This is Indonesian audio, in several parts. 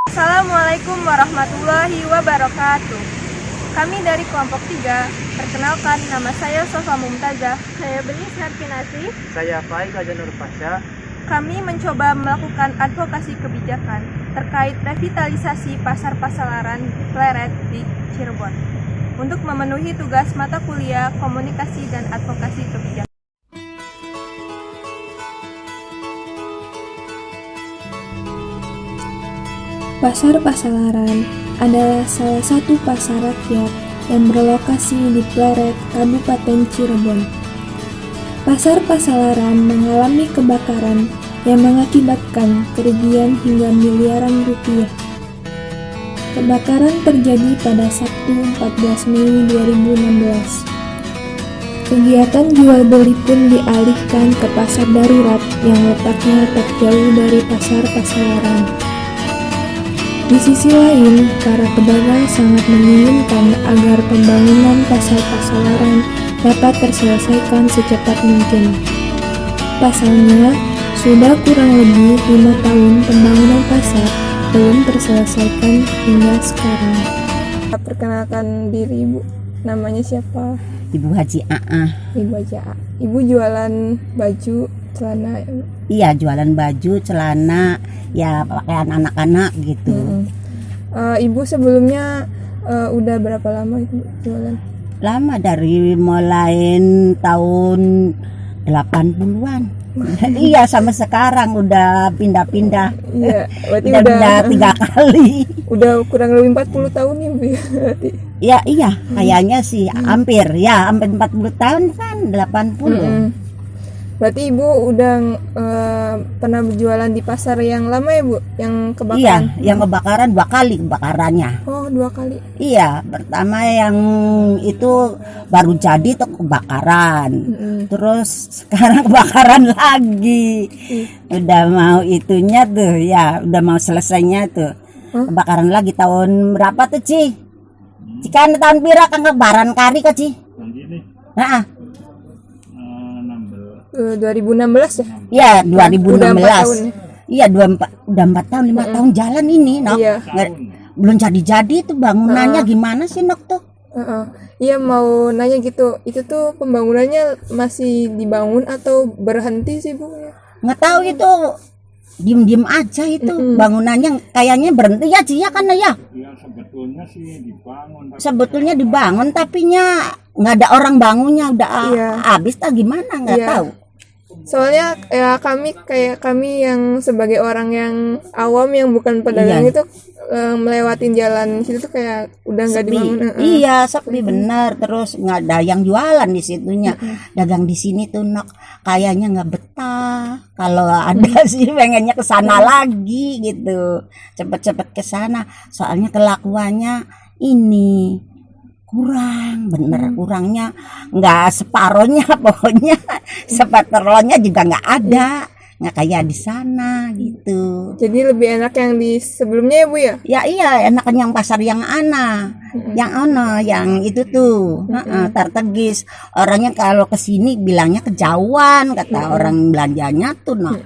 Assalamualaikum warahmatullahi wabarakatuh. Kami dari kelompok 3, perkenalkan nama saya Sofa Mumtazah. Saya Benis Harfinasi. Saya Faik Ajanur Pasha. Kami mencoba melakukan advokasi kebijakan terkait revitalisasi pasar Pasalaran Pleret di Cirebon untuk memenuhi tugas mata kuliah komunikasi dan advokasi kebijakan. Pasar Pasalaran adalah salah satu pasar rakyat yang berlokasi di Pleret, Kabupaten Cirebon. Pasar Pasalaran mengalami kebakaran yang mengakibatkan kerugian hingga miliaran rupiah. Kebakaran terjadi pada Sabtu 14 Mei 2016. Kegiatan jual beli pun dialihkan ke pasar darurat yang letaknya tak jauh dari Pasar Pasalaran. Di sisi lain, para pedagang sangat menginginkan agar pembangunan pasar Pasalaran dapat terselesaikan secepat mungkin. Pasalnya, sudah kurang lebih 5 tahun pembangunan pasar belum terselesaikan hingga sekarang. Perkenalkan diri Ibu, namanya siapa? Ibu Haji A'ah. Ibu Haji A'ah. Ibu jualan baju, celana. Iya, jualan baju, celana, ya pakaian anak-anak gitu. Ibu sebelumnya udah berapa lama Ibu jualan? Lama, dari mulai tahun 80-an. Iya, sampai sekarang udah pindah-pindah. Iya, berarti udah udah 3 kali. Udah kurang lebih 40 tahun nih Bu ya, berarti. Ya, iya, kayaknya sih hampir 40 tahun kan, 80. Berarti Ibu udah pernah berjualan di pasar yang lama ya Bu? Yang kebakaran? Iya, yang kebakaran 2 kali kebakarannya. Oh, 2 kali. Iya, pertama yang itu baru jadi tuh kebakaran. Terus sekarang kebakaran lagi. Udah mau itunya tuh, ya udah mau selesainya tuh. Kebakaran lagi tahun berapa tuh, Ci? Cikan tahun pira kang kebaran kari kok, Ci? Heeh. 2016 ya? Iya, 2016. Udah 4 tahun. Iya, udah 4 tahun, 5 tahun jalan ini, Nok. Iya. Belum jadi-jadi tuh bangunannya gimana sih, Nok tuh? Iya, mau nanya gitu. Itu tuh pembangunannya masih dibangun atau berhenti sih Bu? Nggak tahu itu, diem-diem aja itu bangunannya kayaknya berhenti ya, Ci, ya kan ya? Yang sebetulnya sih dibangun. Sebetulnya dibangun tapi nggak ada orang bangunnya, udah habis tak gimana nggak tahu. Soalnya ya kami yang sebagai orang yang awam yang bukan pedagang itu melewatin jalan situ tuh kayak udah nggak dibangun. Iya, sepi bener. Terus nggak ada yang jualan di situnya. Dagang di sini tuh, Nok, kayaknya nggak betah. Kalau ada sih pengennya ke sana lagi gitu. Cepet-cepet ke sana. Soalnya kelakuannya ini kurang, bener kurangnya, nggak separohnya, pokoknya sepateronya juga nggak ada, nggak kayak di sana gitu. Jadi lebih enak yang di sebelumnya ya Bu ya? Ya iya, enakan yang pasar yang yang itu tuh, Tartegis. Orangnya kalau kesini bilangnya kejauhan, kata orang belanjanya tuh, nah.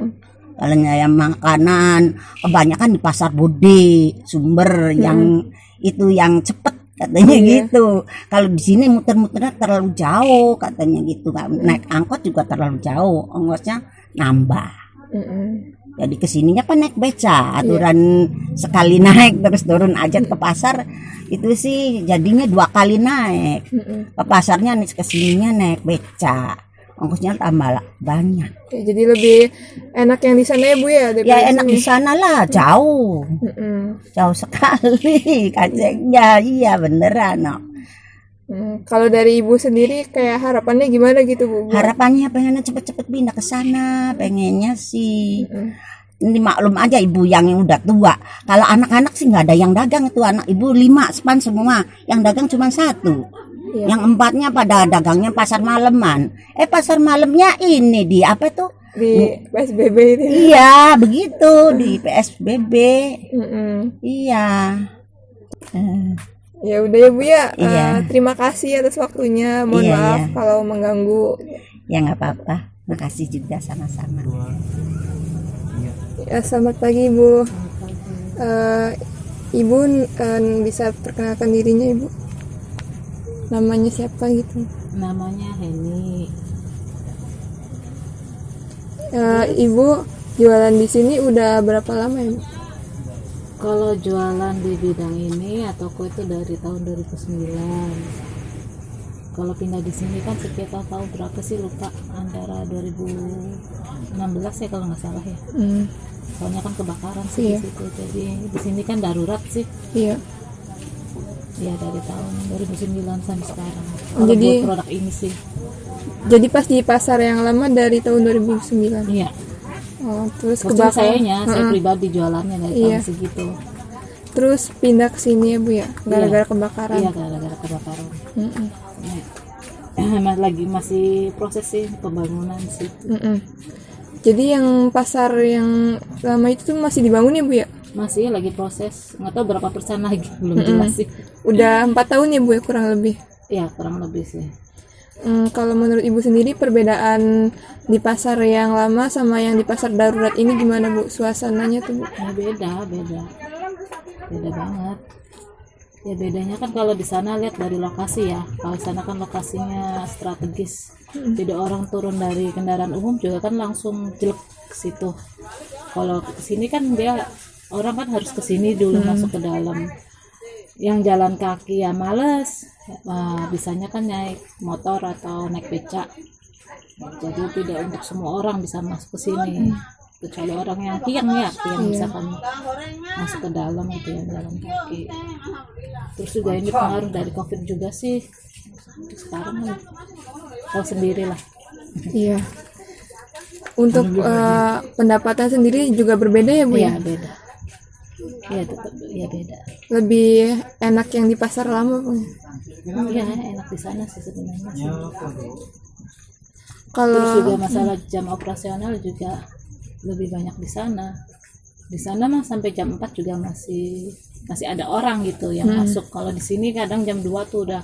Kalau yang makanan kebanyakan di pasar Bode, Sumber, yang itu yang cepet. Katanya gitu. Kalau di sini muter-muternya terlalu jauh, katanya gitu. Naik angkot juga terlalu jauh, ongkosnya nambah. Jadi kesininya apa naik beca, aturan sekali naik terus turun aja ke pasar. Itu sih jadinya 2 kali naik. Ke pasarnya nih, kesininya naik beca, ongkosnya tambah banyak. Ya, jadi lebih enak yang di sana ya Bu ya? Ya enak di sana lah, jauh. Jauh sekali kacengnya, iya beneran, no. Kalau dari Ibu sendiri kayak harapannya gimana gitu Bu? Harapannya pengennya cepet-cepet pindah ke sana, pengennya sih. Ini maklum aja ibu yang udah tua. Kalau anak-anak sih nggak ada yang dagang, itu anak ibu 5 span semua, yang dagang cuma 1. Yang 4-nya pada dagangnya pasar maleman. Pasar malamnya ini di apa tuh? Di PSBB itu. Iya, begitu di PSBB. Iya. Ya udah ya Bu ya. Iya. Terima kasih atas waktunya. Mohon maaf kalau mengganggu. Ya nggak apa-apa. Makasih juga sama-sama. Ya, selamat pagi Bu. Ibu bisa perkenalkan dirinya, Ibu? Namanya siapa gitu? Namanya Heni. Ibu jualan di sini udah berapa lama ya, Bu? Kalau jualan di bidang ini atau toko itu dari tahun 2009. Kalau pindah di sini kan sekitar tahun berapa sih lupa, antara 2016 ya kalau nggak salah ya. Soalnya kan kebakaran sih Iya. di situ. Jadi di sini kan darurat sih. Iya. Ya dari tahun 2009 sampai sekarang. Kalau Jadi- buat produk ini sih. Jadi pas di pasar yang lama dari tahun 2009. Iya. Oh, terus Maksudnya kebakaran. saya pribadi jualannya dari Iya. tahun segitu. Terus pindah ke sini ya, Bu ya, gara-gara kebakaran. Iya, gara-gara kebakaran. Mm-mm. Masih proses sih pembangunan sih. Mm-mm. Jadi yang pasar yang lama itu tuh masih dibangun ya, Bu ya? Masih lagi proses, nggak tahu berapa persen lagi, belum jelas sih. Udah 4 tahun ya, Bu ya, kurang lebih. Ya kurang lebih sih. Kalau menurut Ibu sendiri perbedaan di pasar yang lama sama yang di pasar darurat ini gimana, Bu? Suasananya tuh, Bu? Ya beda banget. Ya bedanya kan kalau di sana lihat dari lokasi ya. Kalau di sana kan lokasinya strategis. Jadi orang turun dari kendaraan umum juga kan langsung jelek ke situ. Kalau ke sini kan dia orang kan harus ke sini dulu masuk ke dalam. Yang jalan kaki ya males. Bisanya kan naik motor atau naik becak. Jadi tidak untuk semua orang bisa masuk ke sini. Kecuali orang yang tiang misalkan masuk ke dalam itu yang jalan kaki. Terus juga ini pengaruh dari COVID juga sih. Sekarang tahu sendiri lah. Iya. Untuk pendapatan sendiri juga berbeda ya, Bu Iya ya? beda. Iya tetap ya beda. Lebih enak yang di pasar lama, Bu. Iya enak di sana sih sebenarnya. Kalau Terus juga masalah jam operasional juga lebih banyak di sana. Di sana mah sampai jam 4 juga masih ada orang gitu yang masuk. Kalau di sini kadang jam 2 tuh udah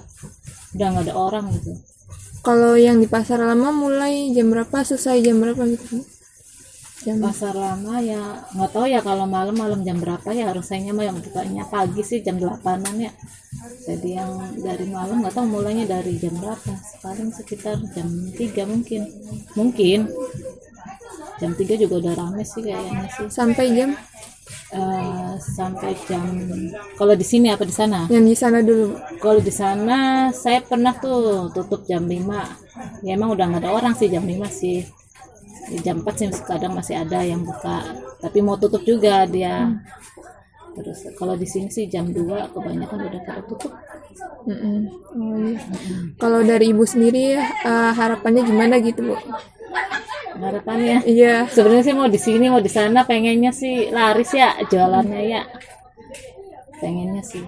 nggak ada orang gitu. kalau yang di pasar lama mulai jam berapa, selesai jam berapa gitu, Bu? Pasar lama ya nggak tahu ya, kalau malam jam berapa ya, harusnya mah yang bukanya pagi sih jam 8-an ya. Jadi yang dari malam nggak tahu mulainya dari jam berapa, paling sekitar jam 3 mungkin jam 3 juga udah rame sih kayaknya sih. Sampai jam Sampai jam, kalau di sini apa di sana? yang di sana dulu, Bu? Kalau di sana saya pernah tuh tutup jam 5 ya, emang udah nggak ada orang sih jam 5 sih. Di jam 4 sih kadang masih ada yang buka, tapi mau tutup juga dia. Terus kalau di sini sih jam 2 kebanyakan udah pada tutup. Oh, iya. Kalau dari Ibu sendiri harapannya gimana gitu, Bu? Harapannya Iya. sebenarnya sih mau di sini mau di sana, pengennya sih laris ya jualannya ya, pengennya sih.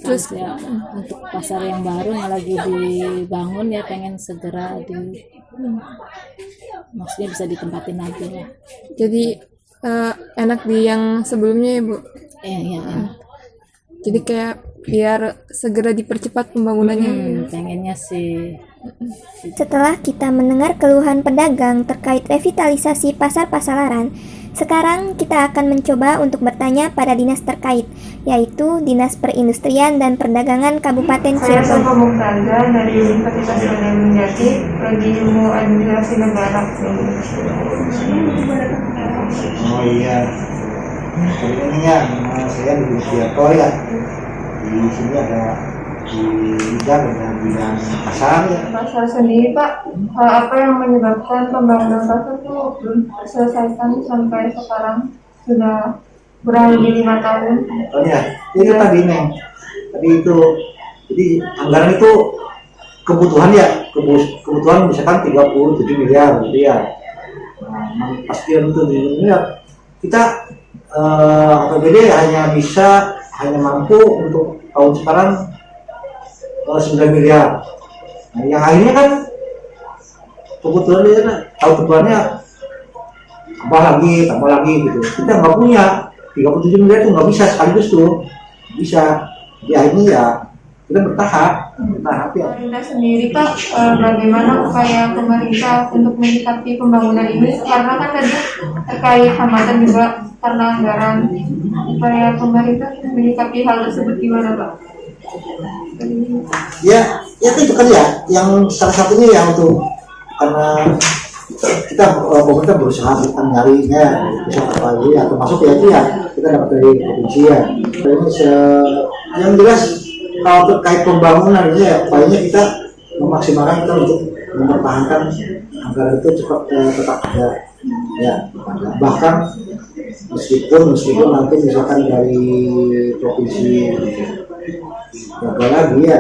Terus ya untuk pasar yang baru yang lagi dibangun ya pengen segera maksudnya bisa ditempatin lagi ya. Jadi enak di yang sebelumnya ya, Bu? Iya enak. Jadi kayak biar segera dipercepat pembangunannya. Pengennya sih. Setelah kita mendengar keluhan pedagang terkait revitalisasi pasar Pasalaran, sekarang kita akan mencoba untuk bertanya pada dinas terkait, yaitu Dinas Perindustrian dan Perdagangan Kabupaten Saya Cirebon. Sofa Muktanda dari Universitas Bandung Jati, lagi ilmu administrasi negara. Oh iya, sebenarnya saya di Widianto ya. Di sini ada di bidang pasar ya. Pasar sendiri Pak, apa yang menyebabkan pembangunan pasar itu belum terselesaikan sampai sekarang, sudah kurang lebih 5 tahun. Oh iya, itu tadi Neng. Tadi itu, jadi anggaran itu kebutuhan ya, kebutuhan misalkan 37 miliar gitu ya. Nah, pastian itu miliar. Kita APBD hanya mampu untuk tahun sekarang 9 miliar. Nah, yang akhirnya kan kebutuhan tahun depannya tambah lagi gitu. Kita nggak punya 37 miliar itu nggak bisa sekaligus tuh, bisa. Di akhirnya ya kita bertahap ya. Pemerintah sendiri Pak, bagaimana upaya pemerintah untuk menyikapi pembangunan ini? Karena kan tadi terkait hambatan juga karena anggaran. Upaya pemerintah menyikapi hal tersebut gimana, Pak? Ya itu kan ya, yang salah satunya ya untuk karena kita pemerintah berusaha nyarinya bisa terpadu ya, termasuk ya itu ya kita dapat dari provinsi ya. Yang jelas kalau terkait pembangunan ini ya, upayanya kita memaksimalkan kita untuk mempertahankan anggaran itu tetap ada ya, bahkan meskipun nanti misalkan dari provinsi gagal lagi ya,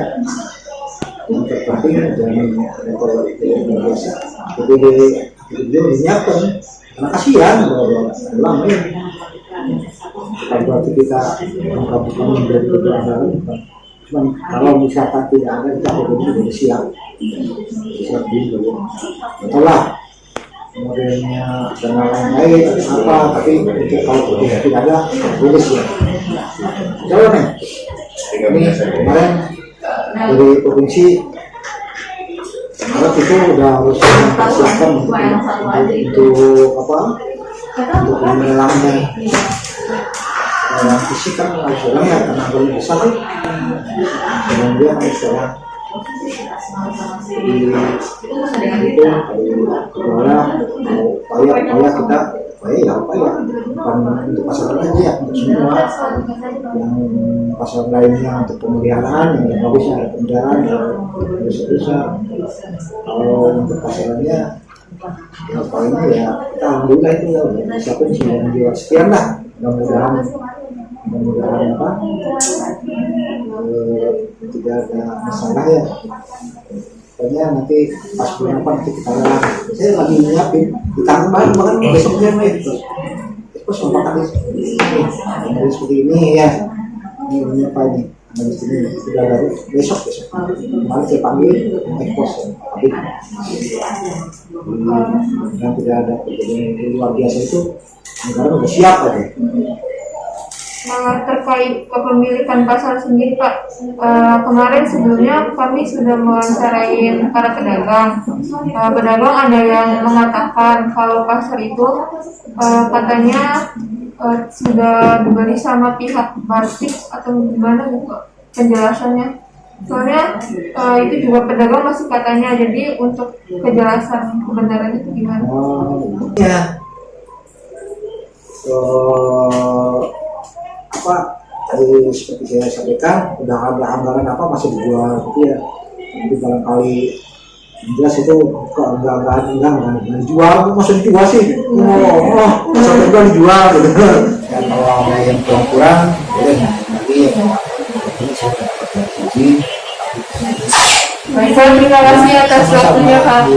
yang terpenting jangan rekor biasa. Jadi dia menyiapkan karena kasihan ulang ya. Bukan berarti kita mengkabulkan dari anggaran, cuman kalau misalkan tidak ada kita sudah siap dulu. Betul lah modelnya dan lain-lain apa, tapi kalau tidak ada boleh siap. Coba nih, ini kemarin dari provinsi Maret itu udah harus mempersiapkan untuk apa, untuk menelangnya fisik kan harus orang ya, karena belum bisa kan, kemudian harus orang di itu kedua upaya kita upaya bukan untuk pasaran aja ya, untuk semua yang pasar lainnya untuk pemeliharaan yang bagusnya ada pemeliharaan bisa kalau untuk pasarannya ya upayanya ya kita alhamdulillah itu ya siapin 9 jiwa sekian lah, mudah-mudahan apa tidak ada masalah ya. Pokoknya nanti pas bulan apa nanti kita saya lagi nyiapin di tangan bahkan besoknya nih terus makan dari seperti ini ya, ini apa ini dari sini sudah dari besok kemarin saya panggil ekspos tapi yang tidak ada kejadian luar biasa itu negara udah siap aja. Terkait kepemilikan pasar sendiri, Pak, kemarin sebelumnya kami sudah mewawancarain para pedagang. Pedagang ada yang mengatakan kalau pasar itu katanya sudah dibeli sama pihak Barsik atau gimana gitu penjelasannya. Soalnya itu juga pedagang masih katanya, jadi untuk kejelasan kebenaran itu gimana? Ya. Apa tadi seperti saya sampaikan udah ada anggaran apa masih dijual gitu ya, jadi barangkali jelas itu enggak dijual, maksud dijual sih sampai enggak dijual gitu dan kalau ada yang kurang boleh lagi ini saya dapat janji. Baik, terima kasih atas waktunya, Pak.